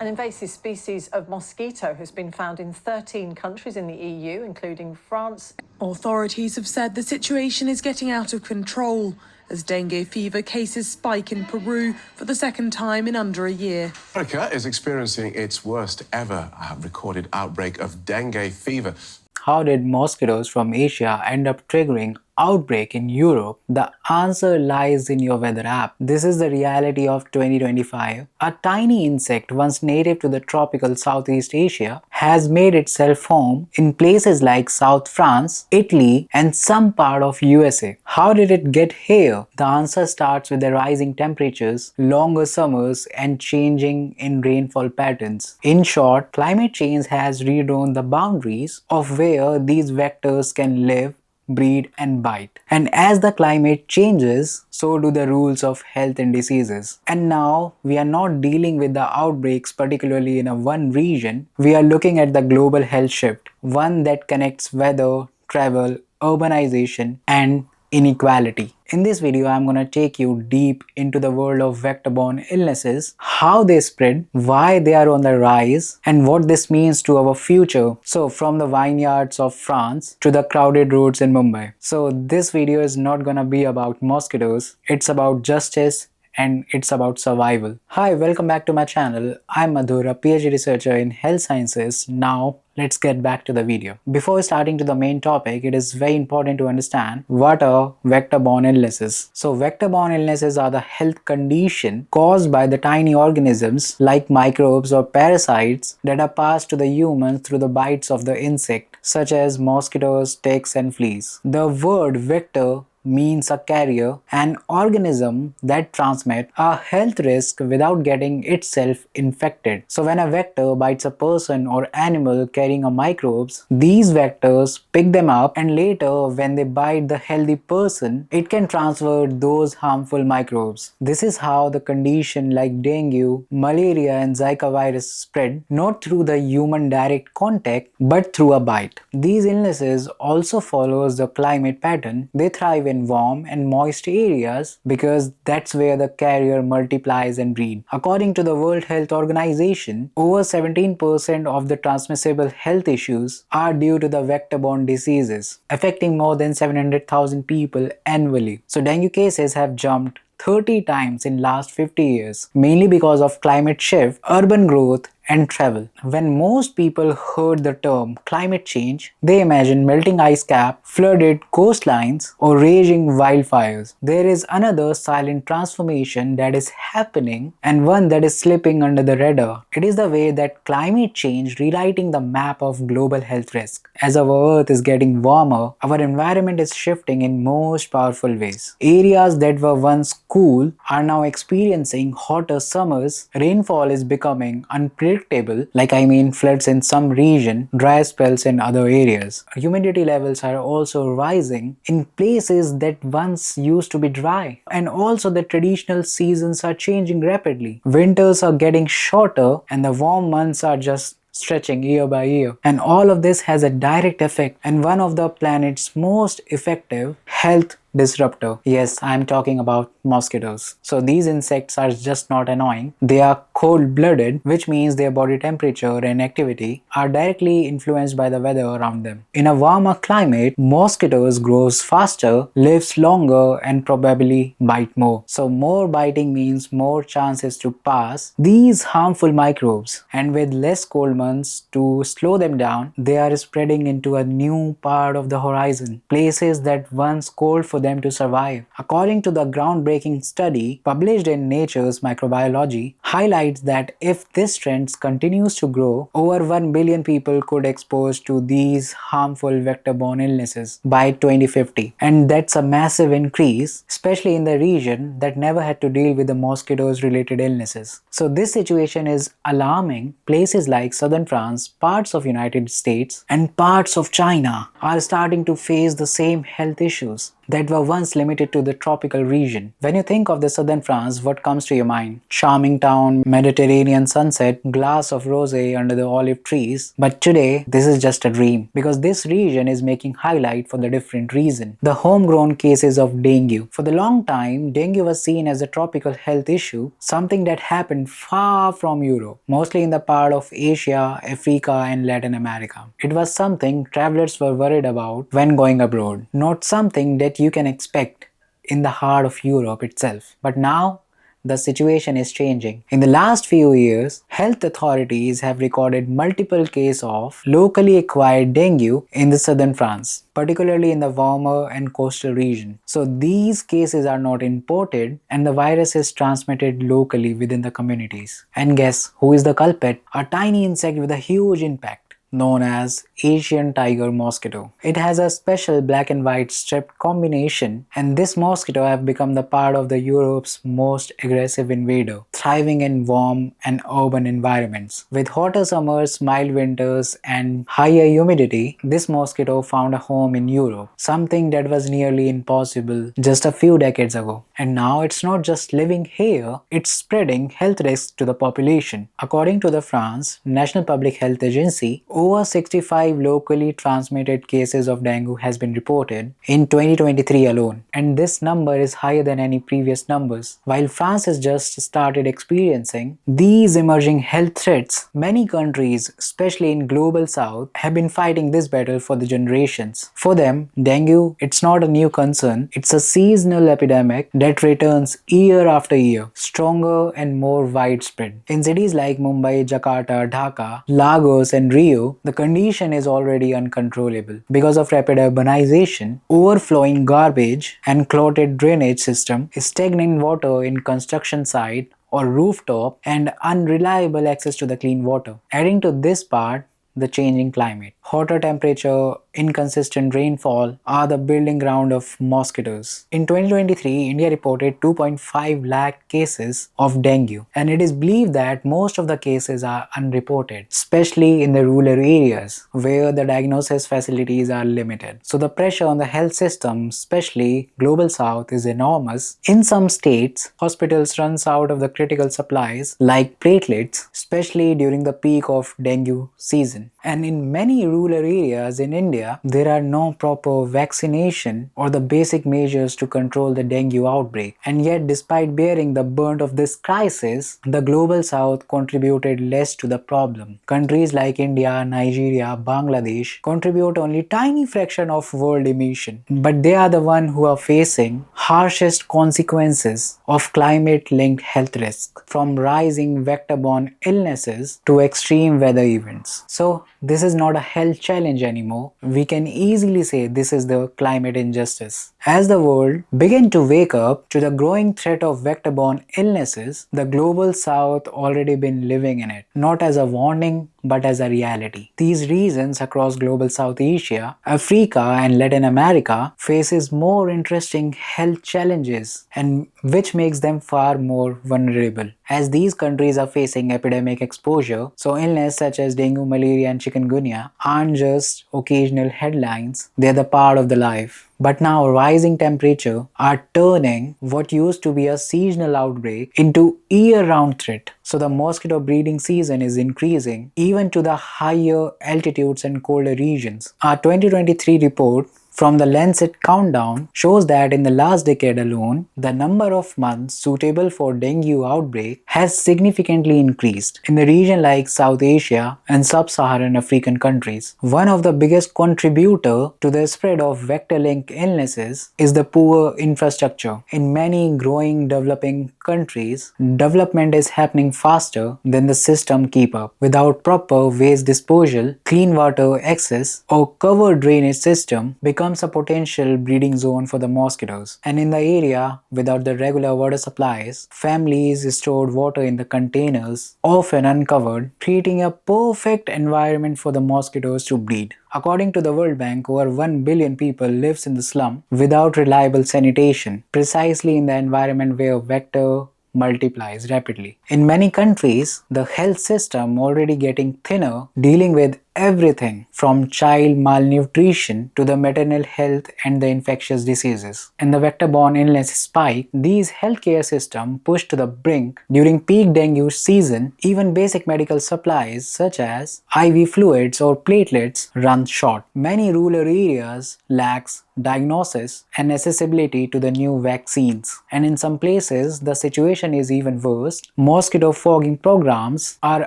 An invasive species of mosquito has been found in 13 countries in the EU, including France. Authorities have said the situation is getting out of control as dengue fever cases spike in Peru for the second time in under a year. America is experiencing its worst ever recorded outbreak of dengue fever. How did mosquitoes from Asia end up triggering outbreak in Europe? The answer lies in your weather app. This is the reality of 2025. A tiny insect once native to the tropical Southeast Asia has made itself home in places like South France, Italy, and some part of USA. How did it get here? The answer starts with the rising temperatures, longer summers, and changing in rainfall patterns. In short, climate change has redrawn the boundaries of where these vectors can live, breed, and bite. And as the climate changes, so do the rules of health and diseases. And now we are not dealing with the outbreaks particularly in a one region. We are looking at the global health shift, one that connects weather, travel, urbanization, and inequality. In this video, I'm going to take you deep into the world of vector-borne illnesses, how they spread, why they are on the rise, and what this means to our future. So from the vineyards of France to the crowded roads in Mumbai. So this video is not going to be about mosquitoes, it's about justice and it's about survival. Hi, welcome back to my channel. I'm Madhur, a PhD researcher in health sciences. Now let's get back to the video. Before starting to the main topic, it is very important to understand what are vector-borne illnesses. So vector-borne illnesses are the health condition caused by the tiny organisms like microbes or parasites that are passed to the human through the bites of the insect, such as mosquitoes, ticks, and fleas. The word vector means a carrier, an organism that transmits a health risk without getting itself infected. So when a vector bites a person or animal carrying a microbes, these vectors pick them up, and later when they bite the healthy person, it can transfer those harmful microbes. This is how the condition like dengue, malaria, and Zika virus spread, not through the human direct contact but through a bite. These illnesses also follows the climate pattern. They thrive in warm and moist areas because that's where the carrier multiplies and breed. According to the World Health Organization, over 17% of the transmissible health issues are due to the vector-borne diseases, affecting more than 700,000 people annually. So dengue cases have jumped 30 times in last 50 years, mainly because of climate shift, urban growth, and travel. When most people heard the term climate change, they imagine melting ice cap, flooded coastlines, or raging wildfires. There is another silent transformation that is happening, and one that is slipping under the radar. It is the way that climate change rewriting the map of global health risk. As our earth is getting warmer, our environment is shifting in most powerful ways. Areas that were once cool are now experiencing hotter summers. Rainfall is becoming unpredictable, floods in some region, dry spells in other areas. Humidity levels are also rising in places that once used to be dry. And also the traditional seasons are changing rapidly. Winters are getting shorter and the warm months are just stretching year by year. And all of this has a direct effect and one of the planet's most effective health disruptor. Yes, I am talking about mosquitoes. So these insects are just not annoying. They are cold-blooded, which means their body temperature and activity are directly influenced by the weather around them. In a warmer climate, mosquitoes grows faster, lives longer, and probably bite more. So more biting means more chances to pass these harmful microbes. And with less cold months to slow them down, they are spreading into a new part of the horizon, places that once cold for them to survive. According to the groundbreaking study published in Nature's Microbiology, highlights that if this trend continues to grow, over 1 billion people could exposed to these harmful vector-borne illnesses by 2050. And that's a massive increase, especially in the region that never had to deal with the mosquitoes-related illnesses. So this situation is alarming. Places like southern France, parts of United States, and parts of China are starting to face the same health issues. that were once limited to the tropical region. When you think of the southern France, what comes to your mind? Charming town, Mediterranean sunset, glass of rosé under the olive trees. But today, this is just a dream, because this region is making highlight for the different reason. The homegrown cases of dengue. For the long time, dengue was seen as a tropical health issue, something that happened far from Europe, mostly in the part of Asia, Africa and Latin America. It was something travelers were worried about when going abroad, not something that you can expect in the heart of Europe itself. But now, the situation is changing. In the last few years, health authorities have recorded multiple cases of locally acquired dengue in the southern France, particularly in the warmer and coastal region. So these cases are not imported and the virus is transmitted locally within the communities. And guess who is the culprit? A tiny insect with a huge impact, known as Asian tiger mosquito. It has a special black and white striped combination, and this mosquito have become the part of the Europe's most aggressive invader, thriving in warm and urban environments. With hotter summers, mild winters and higher humidity, this mosquito found a home in Europe, something that was nearly impossible just a few decades ago. And now it's not just living here, it's spreading health risks to the population. According to the France National Public Health Agency, over 65 locally transmitted cases of dengue has been reported in 2023 alone, and this number is higher than any previous numbers. While France has just started experiencing these emerging health threats, many countries, especially in global south, have been fighting this battle for the generations. For them, dengue, it's not a new concern, it's a seasonal epidemic that returns year after year, stronger and more widespread. In cities like Mumbai, Jakarta, Dhaka, Lagos and Rio, the condition is already uncontrollable because of rapid urbanization, overflowing garbage and clotted drainage system, stagnant water in construction site or rooftop, and unreliable access to the clean water. Adding to this part, the changing climate. Hotter temperature, inconsistent rainfall are the building ground of mosquitoes. In 2023, India reported 2.5 lakh cases of dengue, and it is believed that most of the cases are unreported, especially in the rural areas where the diagnosis facilities are limited. So the pressure on the health system, especially global south, is enormous. In some states, hospitals runs out of the critical supplies like platelets, especially during the peak of dengue season. And in many rural areas in India, there are no proper vaccination or the basic measures to control the dengue outbreak. And yet, despite bearing the brunt of this crisis, the global south contributed less to the problem. Countries like India, Nigeria, Bangladesh contribute only tiny fraction of world emission, but they are the ones who are facing harshest consequences of climate-linked health risks, from rising vector-borne illnesses to extreme weather events. So this is not a health challenge anymore. We can easily say this is the climate injustice. As the world began to wake up to the growing threat of vector-borne illnesses, the global south already been living in it, not as a warning but as a reality. These regions across global South Asia, Africa and Latin America faces more interesting health challenges, and which makes them far more vulnerable. As these countries are facing epidemic exposure, so illness such as dengue, malaria and chikungunya aren't just occasional headlines, they're the part of the life. But now rising temperature are turning what used to be a seasonal outbreak into year-round threat. So the mosquito breeding season is increasing even to the higher altitudes and colder regions. Our 2023 report from the Lancet Countdown shows that in the last decade alone, the number of months suitable for dengue outbreak has significantly increased in the region like South Asia and Sub-Saharan African countries. One of the biggest contributor to the spread of vector-linked illnesses is the poor infrastructure. In many growing developing countries, development is happening faster than the system keep up. Without proper waste disposal, clean water access or covered drainage system becomes a potential breeding zone for the mosquitoes. And in the area without the regular water supplies, families stored water in the containers, often uncovered, creating a perfect environment for the mosquitoes to breed. According to the World Bank, over 1 billion people lives in the slum without reliable sanitation, precisely in the environment where vector multiplies rapidly. In many countries, the health system already getting thinner, dealing with everything from child malnutrition to the maternal health and the infectious diseases. And the vector-borne illness spike, these healthcare systems pushed to the brink. During peak dengue season, even basic medical supplies such as IV fluids or platelets run short. Many rural areas lacks diagnosis and accessibility to the new vaccines. And in some places, the situation is even worse. Mosquito fogging programs are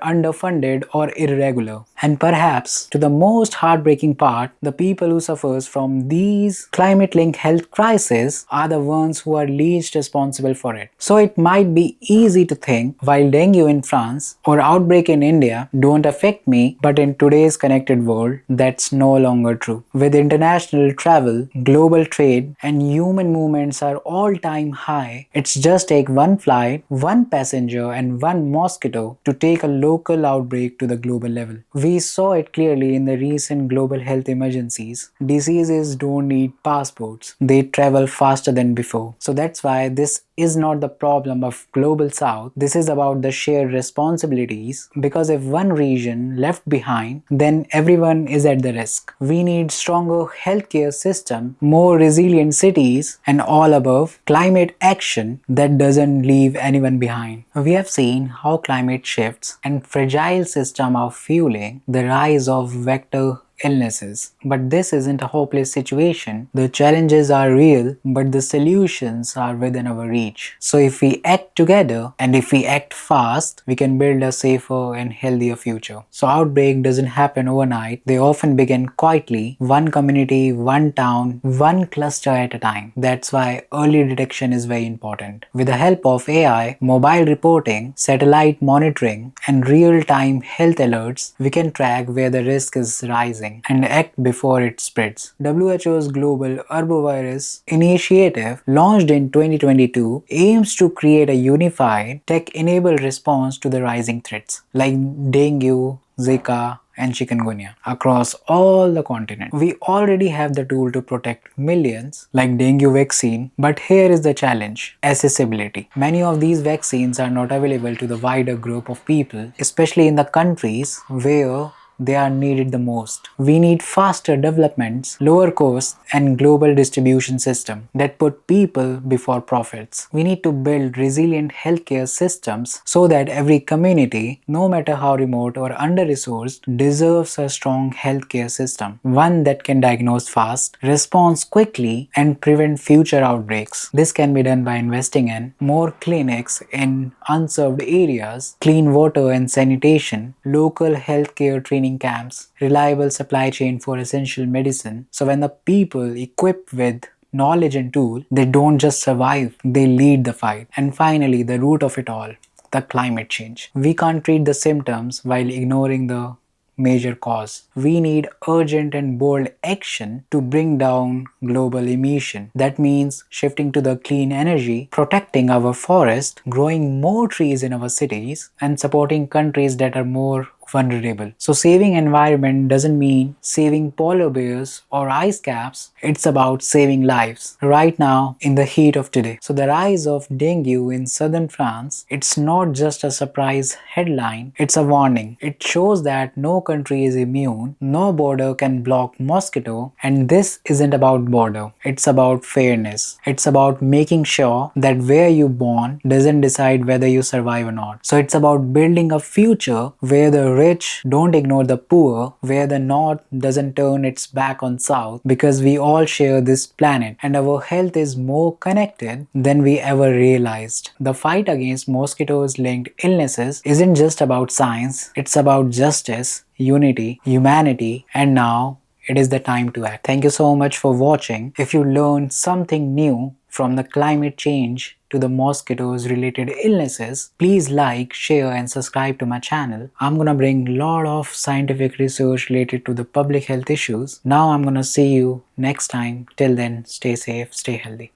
underfunded or irregular. And perhaps to the most heartbreaking part, the people who suffers from these climate-linked health crises are the ones who are least responsible for it. So it might be easy to think, while dengue in France or outbreak in India don't affect me, but in today's connected world, that's no longer true. With international travel, global trade, and human movements are all-time high, it's just take one flight, one passenger, and one mosquito to take a local outbreak to the global level. We saw it clearly in the recent global health emergencies. Diseases don't need passports. They travel faster than before. So that's why this is not the problem of global south. This is about the shared responsibilities, because if one region left behind, then everyone is at the risk. We need stronger healthcare system, more resilient cities, and all above climate action that doesn't leave anyone behind. We have seen how climate shifts and fragile system are fueling the rise of vector illnesses. But this isn't a hopeless situation. The challenges are real, but the solutions are within our reach. So if we act together and if we act fast, we can build a safer and healthier future. So outbreak doesn't happen overnight. They often begin quietly, one community, one town, one cluster at a time. That's why early detection is very important. With the help of AI, mobile reporting, satellite monitoring, and real-time health alerts, we can track where the risk is rising and act before it spreads. WHO's Global Arbovirus Initiative, launched in 2022, aims to create a unified, tech-enabled response to the rising threats like dengue, Zika, and chikungunya across all the continent. We already have the tool to protect millions like dengue vaccine, but here is the challenge: accessibility. Many of these vaccines are not available to the wider group of people, especially in the countries where they are needed the most. We need faster developments, lower costs, and global distribution system that put people before profits. We need to build resilient healthcare systems so that every community, no matter how remote or under-resourced, deserves a strong healthcare system. One that can diagnose fast, respond quickly, and prevent future outbreaks. This can be done by investing in more clinics in unserved areas, clean water and sanitation, local healthcare training camps, reliable supply chain for essential medicine. So when the people equipped with knowledge and tool, they don't just survive, they lead the fight. And finally, the root of it all, the climate change. We can't treat the symptoms while ignoring the major cause. We need urgent and bold action to bring down global emission. That means shifting to the clean energy, protecting our forest, growing more trees in our cities, and supporting countries that are more vulnerable. So saving environment doesn't mean saving polar bears or ice caps. It's about saving lives right now in the heat of today. So the rise of dengue in southern France, it's not just a surprise headline, it's a warning. It shows that no country is immune, no border can block mosquito, and this isn't about border. It's about fairness. It's about making sure that where you born doesn't decide whether you survive or not. So it's about building a future where the rich don't ignore the poor, where the north doesn't turn its back on south, because we all share this planet and our health is more connected than we ever realized. The fight against mosquitoes linked illnesses isn't just about science, it's about justice, unity, humanity, and now it is the time to act. Thank you so much for watching. If you learned something new from the climate change to the mosquitoes related illnesses, please like, share and subscribe to my channel. I'm gonna bring a lot of scientific research related to the public health issues. Now I'm gonna see you next time. Till then, stay safe, stay healthy.